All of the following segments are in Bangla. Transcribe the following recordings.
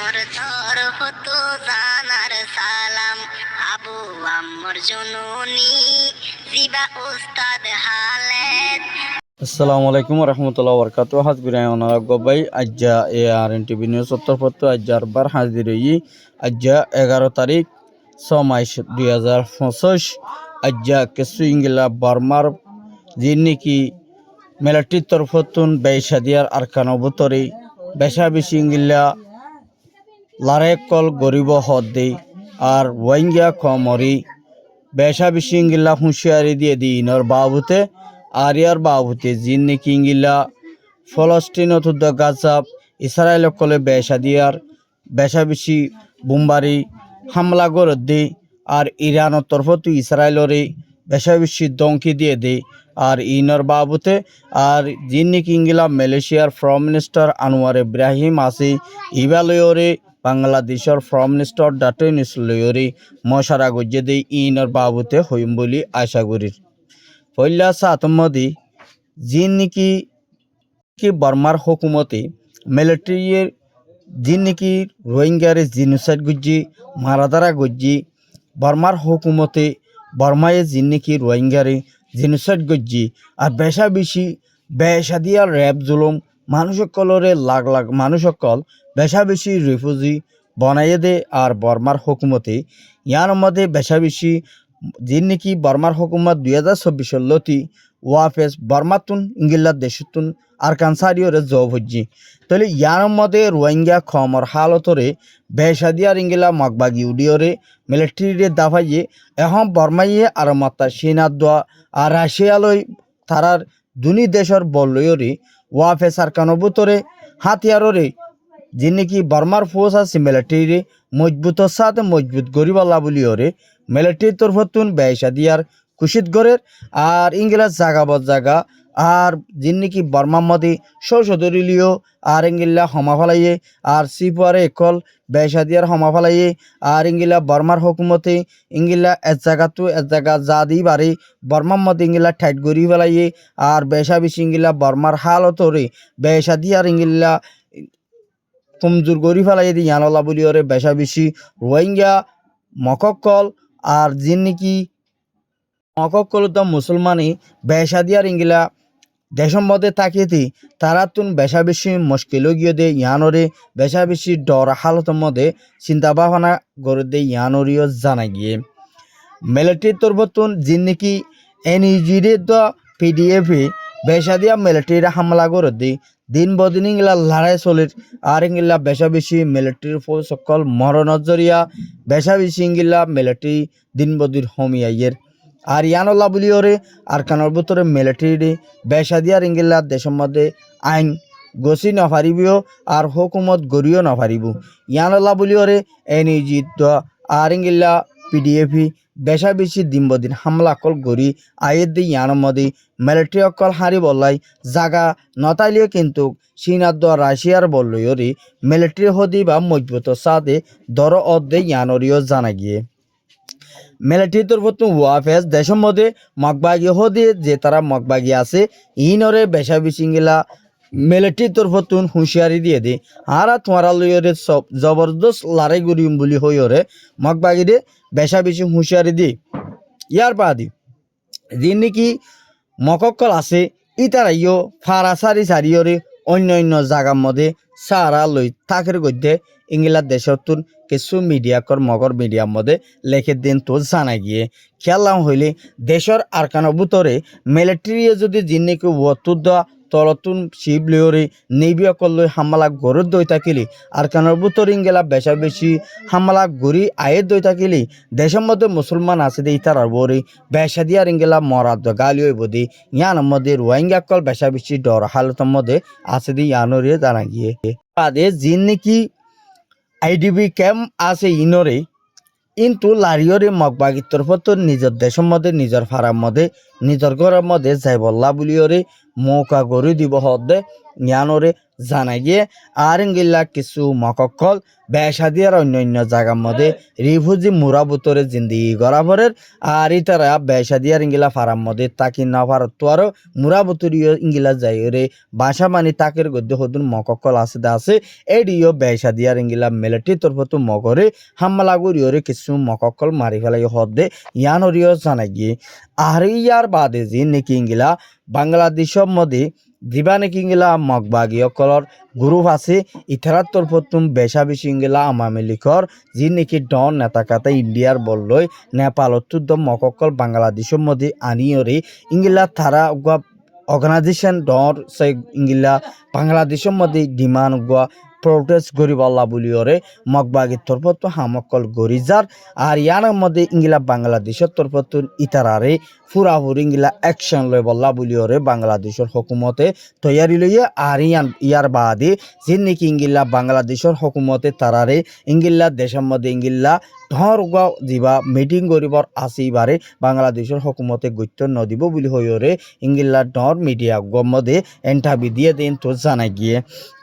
মোর তরফ তো জানার সালাম, আবু আম্মর জননী জিবা উস্তাদ হালেদ। আসসালামু আলাইকুম রহমতুল্লাহ বরকাত হাজবিরাই অনারগবাই আজ্জা এ আর এন টিভি নিউজ উত্তরপত্র আজ্জার বার হাজির আজ্জা 11 তারিখ 6 মাস 2025 আজ্জা কিছু ইংলা বর্মার যিনি মেলাটির তরফতুন বেসাদিয়ার আরকানবতরে বেশা বেশি ইংলা লারেকল গরিব হদ্দে আর ওয়াইঙ্গা কমরি বেশা বেশি ইংলা হুঁশিয়ারি দিয়ে দিনর বাবুতে আরিয়ার বাবুতে যিনি ইংলা ফলস্তিন অথুদ্দ গাজাব ইসরায়েল কলে বেশা দিয়ার বেশা বেশি বোমবারি হামলা গরদ্দে আর ইরানের তরফত ইসরায়েলরে বেশা বেশি দমকি দিয়ে দে আর ইনর বাবুতে আর যিনি ইংলা মালয়েশিয়ার প্রাইম মিনিস্টার আনোয়ার ইব্রাহিম আছে ইবালয়রে বাংলাদেশের প্রাইম মিনিস্টার ডক্টর ইউনূস মশারা গজ্জে দে ইনর বাবুতে হইম বলি আশা করি। পয়লা সাতমদি যিনি বর্মার হুকুমতে মিলিটারির যিনি রোহিঙ্গারে জিনোসাইড গুজ্জি মারাদারা গুজ্জি বর্মার হুকুমতে বর্মায় যিনি রোহিঙ্গারে জিনোসাইড গুজ্জি আর বেশা বেশি বেশা দিয়া র্যাব জুলুম মানুষ সকলরে লাখ লাখ মানুষ সকল বেশা বেশি রিফিউজি বনাইয়ে দে আর বর্মার হুকুমতে ইয়ার মধ্যে বেশা বেশি যিনি বর্মার হুকুমত 2024 লতি ওয়াফেস বর্মাতুন ইংলা দেশতুন আর কানসারিওরে জব হজ্জি তাহলে ইয়ার মধ্যে রোহিঙ্গা খমর হালতরে বেসাদিয়ার ইংলা মগবাগি উডিওরে মিলিটারিরে দাফাইয়ে এখন বর্মাইয়ে আর মাত্রা সেনা দোয়া আর রাশিয়ালয় তারার দুনি দেশর বলয়রে ওয়াফেস আর কানবুতরে হাতিয়াররে যিনি বর্মার ফোর্স আছে মিলিটারিরে মজবুতর সাথে মজবুত গরিবাল্লা বলিওরে মিলিটারির তরফতুন বেসাদিয়ার কুশিত গড়ের আর ইংরেজ জাগা বজাগা আর যিনি বর্মার মধ্যে সৌসদরিলিও আর ইংলা হমা ফেলাইয়ে আর সিপুয়ারে একল বেসাদিয়ার হমা ফেলাইয়ে আর ইংলা বর্মার হুকুমতে ইংলা এক জায়গা যা দি বাড়ি বর্মার মধ্যে ইংলা ঠাইট গড়ি ফেলাইয়ে আর বেসা বেশি ইংলা বর্মার হালতরে বেসাদিয়ার ইংলা কমজোর গড়ি ফেলাই দিয়ে ইয়ানলা বলিওরে বেসা বেশি রোহিঙ্গা মকক্কল আর যিনি মকক্কল তো মুসলমানই বেসাদিয়ার ইংলা দেশের মধ্যে থাকিয়ে তারা তুন বেশা বেশি মুশকিল গিয়ে দে ইয়ানরে বেশা বেশি ডর হালতের মধ্যে চিন্তা ভাবনা করে দে ইয়ানরিও জানা গিয়ে মিলিটারির তরফতুন যিনি এনইজিরে তো পিডিএফে বেশা দিয়া মিলিটারিরা হামলা করে দে দিন বদিন ইংলা লড়াই চলির আর ইংলা বেশা বেশি মিলিটারির ফোর্স সকল মরণজরিয়া বেশা বেশি ইংলা মিলিটারি দিন বদির হমিয়াইয়ের আর ইয়ানল্লা বলিওরে আর কানোর ভিতরে মিলিটারি বেশা দিয়ার ইংলা দেশের মধ্যে আইন গছি নফারিবিও আর হুকুমত গড়িও নফারিব ইয়ানল্লা বলিওরে এনইজি আর ইংলা পিডিএফি বেশা বেশি দিন বদিন হামলা কল গড়ি আয়ের দি ইয়ানোর মধ্যে মিলিটারি অকল হারি বললাই জাগা নতাইলেও কিন্তু চীনার দোয়া রাশিয়ার বললইরে মিলিটারি হদি বা মজবুত সাথে দর অর্ধে ইয়ানরিও জানা গিয়ে মিলিটারি তরফতুন ওয়াফেস দেশের মধ্যে মগবাগি হদি যে তারা মগবাগি আছে ইনরে বেশা বেশি ইংলা মিলিটারি তরফতুন হুঁশিয়ারি দিয়ে দে আর তোমারা লইরে সব জবরদস্ত লড়াই করিম বলি হইরে মগবাগিরে বেশা বেশি হুঁশিয়ারি দি ইয়ার বাদি যিনি মকক্কল আছে ইতারাইও ফারাসারি সারিয়রে অন্য অন্য জায়গার মধ্যে সারা লই থাকের গধ্যে ইংলা দেশতুন কিছু মিডিয়াকর মগর মিডিয়ার মধ্যে লেখে দিন তো জানা গিয়ে খেয়ালাম হইলে দেশের আরকানোর ভিতরে মিলিটারি যদি যিনি ওতুদ তলতুন শিবলিওরে নেবি অকল হামলা গরুর দই থাকিলে আরকানোর ভিতরে ইংলা বেশা বেশি হামলা গড়ি আয়ের দই থাকিলে দেশের মধ্যে মুসলমান আছে দে ইতার বরে বেশা দিয়ার ইংলা মরাদ গালিও বদি ইয়ানোর মধ্যে রোহিঙ্গা কল বেশা বেশি ডর হালতের মধ্যে আছে দি ইয়ানরে জানা গিয়ে আদে যিনি আইডিবি ক্যাম্প আছে ইনরে কিন্তু লারিয়রে মগবাগির তরফত নিজের দেশের মধ্যে নিজের ফারার মধ্যে নিজের ঘরের মধ্যে যাই বল্লা বলিওরে মৌকা গড়ি দিব হদে ইয়ানরে জানা গিয়ে আর ইঙ্গিল্লা কিছু মকক্কল বেসাদিয়ার অন্য জায়গার মধ্যে রিফুজি মুরাবুতরে জিন্দিগি গড়াভরের আর ইতারা বেসাদিয়ার ইঙ্গিলা ফারাম মধ্যে তাকি না ফারত তো আরো মুরাবুতরীয় ইঙ্গিলা যাই রে বাসা মানি তাকের গদ্যে হদুন মকক্কল আছে এডিও বেসাদিয়ার ইঙ্গিলা মিলিটারি তরফতো মগরে হামলা গরিয়রে কিছু মকক্কল মারি ফেলাই হদে ইয়ানরিও জানা গিয়ে আর ইয়ার বাদে যে নাকি ইঙ্গিলা বাংলাদেশের মধ্যে দিবানে কিঙ্গিলা মগবাগীয় কলর গ্রুপ আছে ইথারার তরফতুম বেশা বেশি ইঙ্গিলা আমামি লিখর যি নাকি ডন নেতা কাতা ইন্ডিয়ার বললই নেপালত মকক্কল বাংলাদেশের মধ্যে আনিয়রে ইঙ্গিলা তারা অর্গানাইজেশন ডর সে ইঙ্গিলা বাংলাদেশের মধ্যে ডিমান্ড প্রোটেস্ট গরিবাল্লা বলিওরে মগবাগির তরফত হামকল গরিজার আর ইয়ার মধ্যে ইঙ্গিলা বাংলাদেশের তরফত ইতারারে ফুরাহুর ইঙ্গিলা অ্যাকশন লয় বল্লা বলিওরে বাংলাদেশের হকুমতে তৈয়ারি লইয়ে আর ইয়ার বাদে যে নাকি ইঙ্গিলা বাংলাদেশের হকুমতে তারারে ইঙ্গিলা দেশের মধ্যে ইঙ্গিলা ধর যা মিটিং করিবার আসিবারে বাংলাদেশের হকুমতে গুরুত্ব নদিব বলি হইরে ইঙ্গিলা ডর মিডিয়া মধ্যে এন্টারভিউ দিয়ে দিন তো জানা গিয়ে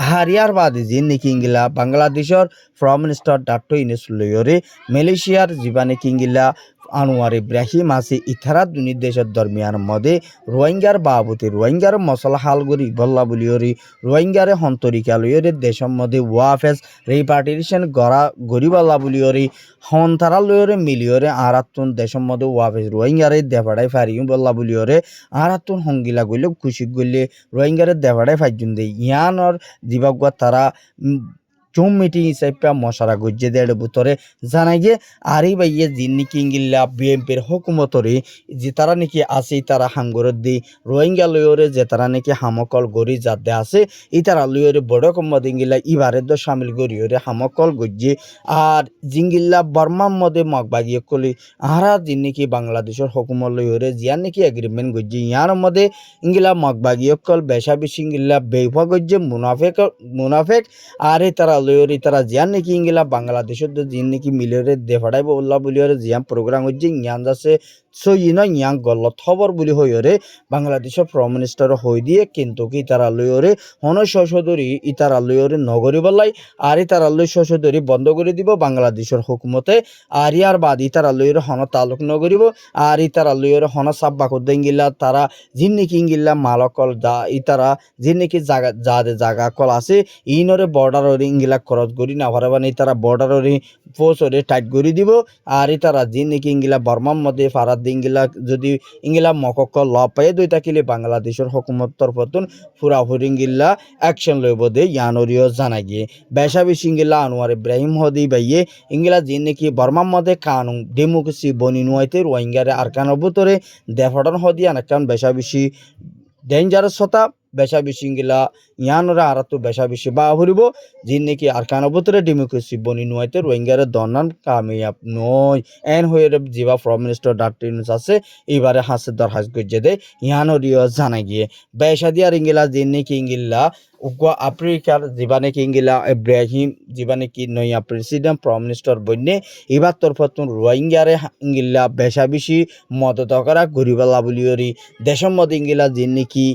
হারিয়ার বাদে যে নাকি ইঙ্গিলা বাংলাদেশের প্রাইম মিনিস্টার ডক্টর ইউনূস লইরে মালয়েশিয়ার জীবানে কিঙ্গিলা আনোয়ার ইব্রাহিম আছে ইথারা দুই দেশের দরমিয়ান মধ্যে রোহিঙ্গার বাবুতে রোহিঙ্গার মশলা হালগুড়ি বল্লা বলিওরি রোহিঙ্গারে হন্তরিকা লইরে দেশের মধ্যে ওয়াফেস রিপার্টিশন গরিবাল্লা বলিওরি হন্তারা লইরে মিলিয়রে আরাতুন দেশের মধ্যে ওয়াফেস রোহিঙ্গারে দেভাড়াই ফারিও বল্লা বলিওরে আরাতুন হঙ্গিলা গইলে খুশি গইলে রোহিঙ্গারে দেভাড়াই ফাইজুন দে ইয়ানর দিবাগুয়া তারা জুম মিটিং হিসাবে মশারা গজ্জে দেড় বুতরে জানা গিয়ে আরি বাইয়ে যিন নাকি ইঙ্গিল্লা বিএমপির হকুমতরে যে তারা নাকি আছে তারা হাঙ্গরত দি রোহিঙ্গা লইরে যে তারা নাকি হামকল গড়ি যাতে আছে ই তারা লইরে বড় কম্মদ ইঙ্গিল্লা ইবারে দ সামিল গড়িয়রে হামকল গজ্জে আর জিঙ্গিল্লা বর্মার মধ্যে মগবাগিয়ে কলি আহারা যিন নাকি বাংলাদেশের হকুমত লইরে জিয়ার নাকি এগ্রিমেন্ট গজ্জে ইয়ার মধ্যে ইঙ্গিলা মগবাগিয়ে কল বেশা বেশি ইঙ্গিল্লা বেফা গজ্জে মুনাফেক আর তারা লইরি তারা জিয়ান নাকি ইঙ্গিলা বাংলাদেশের জিন নাকি মিলরে দেফাড়াই বল্লা বলিওরে জিয়ান প্রোগ্রাম হচ্ছে ইয়ান যাচ্ছে সইনা ইয়াং গলত খবর বলি হইরে বাংলাদেশের প্রাইম মিনিস্টার হই দিয়ে কিন্তু কি তারা লইরে হন সশোদরি ইতারা লইরে নগরী বলাই আর ইতারা লই সশোদরি বন্ধ করে দিব বাংলাদেশের হুকুমতে আর ইয়ার বাদ ইতারা লইরে হন তালুক নগরিব আর ইতারা লইরে হন সাব্বা করতে ইঙ্গিলা তারা জিন নাকি ইঙ্গিলা মালকল দা ইতারা জিন নাকি জাগা কল আছে ইনরে বর্ডার ইঙ্গিলা খরচ করি না ভারবানি তারা বর্ডারে ফোর্সরে টাইট করে দিব আর তারা যে নাকি ইঙ্গিলা বর্মার মধ্যে ফারাদ ইঙ্গিলা যদি ইঙ্গিলা মকক্কল ল পাই দই থাকিলে বাংলাদেশের হকুমত তরফতুন ফুরাফুরি ইঙ্গিলা অ্যাকশন লইব দে ইয়ানরিও জানা গিয়ে বেশা বেশি ইঙ্গিলা আনোয়ার ইব্রাহিম হদি বাইয়ে ইঙ্গিলা যে নাকি বর্মার মধ্যে কানুন ডেমোক্রেসি বনি নুয়াইতে রোহিঙ্গারে আরকানের ভিতরে দেফাটন হদি আনাকান বেশা বেশি ডেঞ্জারাস হতা বেশা বেশি ইঙ্গিলা ইয়ানরা আর তো বেশা বেশি বা হরিব যিনি নাকি আরকানের ভিতরে ডেমোক্রেসি বনি নুয়াইতে রোহিঙ্গারে দনান কামিয়াব নয় এন হয়ে জিবা প্রাইম মিনিস্টার ডক্টর ইউনূস আছে এবারে হাসে দরহাজ গজ্জে দে ইয়ানরিও জানা গিয়ে বেশা দিয়ার ইঙ্গিলা যিনি নাকি ইঙ্গিলা উগা আফ্রিকার জীবানে কি ইঙ্গিলা ইব্রাহিম জীবানে কি নয়া প্রেসিডেন্ট প্রাইম মিনিস্টার বন্যে এবার তরফতুন রোহিঙ্গারে ইঙ্গিলা বেশা বেশি মদত করা গরিবাল্লা বলিওরি দেশের মধ্যে ইঙ্গিলা যিনি নাকি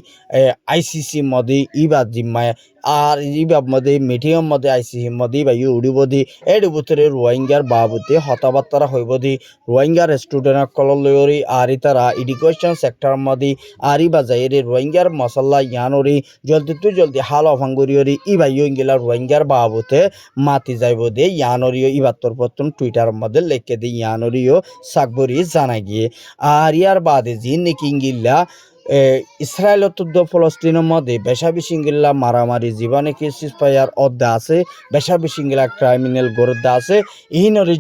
আইসিসি মধ্যে ইবার জিম্মায় আর ইবার মধ্যে মিটিংয়ের মধ্যে আইসিসি মধ্যে বা উড়িব দি এর ভিতরে রোহিঙ্গার বাবদে হতাবার্তারা হইব দি রোহিঙ্গার স্টুডেন্ট কলর লইরি আর তারা এডুকেশন সেক্টর মধ্যে আর ইবা যাইরে রোহিঙ্গার মশলা ইয়ানরি জলদি হাল অভাঙ্গরিয়রি ইবাইও ইঙ্গিলা রোহিঙ্গার বাবতে মাতি যাইব দে ইয়ানরিও ইবার তরফতুন টুইটার মধ্যে লেখে দিয়ে ইয়ানরিও সাকবরি জানা গিয়ে আর ইয়ার বাদে যে নাকি ইঙ্গিলা ইসরায়েল ফলস্তিনের মধ্যে বেশা বেশি ইঙ্গিলা মারামারি জীবানে কি সিজফায়ার অদ্দা আছে বেশা বেশি ইঙ্গিলা ক্রাইমিনাল গরদ্দা আছে ইহিনরি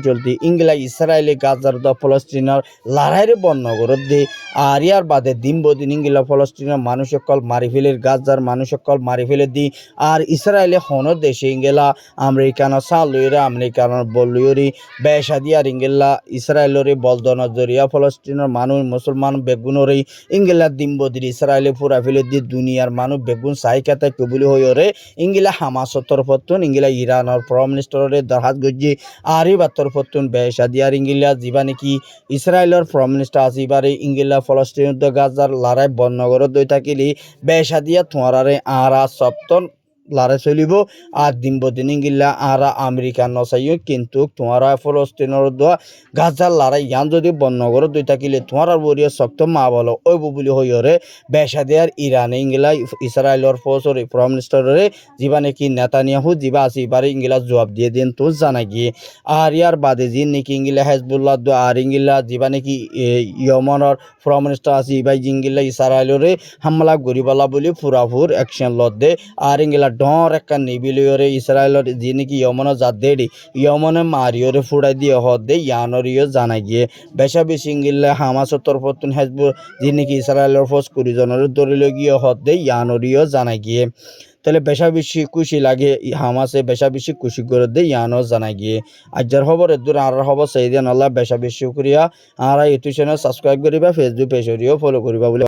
জলদি ইঙ্গিলা ইসরায়েলে গাজার ফলস্তিনের লড়াইরে বন্য গরদ দে আর ইয়ার বাদে দিন বদিন ইঙ্গিলা ফলস্তিনের মানুষ সকল মারি ফেলে গাজার মানুষ সকল মারি ফেলে দি আর ইসরায়েলে হন দেশে ইঙ্গিলা আমেরিকানো সাল লইরা আমেরিকানোর বল লইরি বেশা দিয়ার ইঙ্গিলা ইসরায়েলরে বলদন জরিয়া ফলস্তিনের মানুষ মুসলমান বেগুনরে ইংলা দিনবদির ইসরায়েলে পুরা ফেলে দিয়ে দুনিয়ার মানুষ বেগুন সাইকাতে কবুলি হইরে ইংলা হামাসর তরফতুন ইংলা ইরানের প্রাইম মিনিস্টারের দরহাত গজ্জি আরি বা তরফতুন বেশা দিয়ার ইংলা যিবা নাকি ইসরায়েলের প্রাইম মিনিস্টার আসিবারে ইংলা ফলস্তিন গাজার লড়াই বনগর দই থাকিলি বেশা দিয়া তোমারারে আরা সপ্তন লারে চলিব আর দিনবদিন ইংলা আরা আমেরিকান নসাইও কিন্তু তোমারা ফলস্তিনের দোয়া গাজার লড়াই ইয়ান যদি বনগর দই থাকিলে তোমার বরিয়া শক্ত মা বলো ওই বুলি হইরে বেশা দেয়ার ইরানে ইংলা ইসরায়েলের ফৌজর প্রাইম মিনিস্টারে যিবা নাকি নেতানিয়াহু যিবা আসিবারে ইংলা জবাব দিয়ে দিন তো জানা গিয়ে আর ইয়ার বাদে যিন নাকি ইংলা হেজবুল্লাহ দো আর ইংলা যিবা নাকি ইয়মনের প্রাইম মিনিস্টার আসিবাই জিঙ্গিলা ইসরায়েলরে হামলা গরিবালা বলি ফুরাফুর অ্যাকশন লত দে আর ইংলা ডর একটা নিবিলিয়রে ইসরায়েলের যি নাকি ইয়মনের জাত দেড়ি ইয়মনে মারিয়রে ফুড়াই দিয়ে হদ দে ইয়ানরিও জানা গিয়ে বেশা বেশি ইংলা হামাসর তরফতুন হেজবুল যি নাকি ইসরায়েলের ফৌজ কুড়িজনের দরিল গিয়ে হদ দে ইয়ানরিও জানা গিয়ে তাহলে বেশা বেশি খুশি লাগে হামাসে বেশা বেশি খুশি করে দে ইয়ানো জানা গিয়ে আজ্জার খবর এদুর আর খবর সেই দিন আল্লাহ বেশা বেশি শুক্রিয়া আর ইউটিউব চ্যানেল সাবস্ক্রাইব করিবা ফেসবুক পেজরিও ফলো করিবা বলে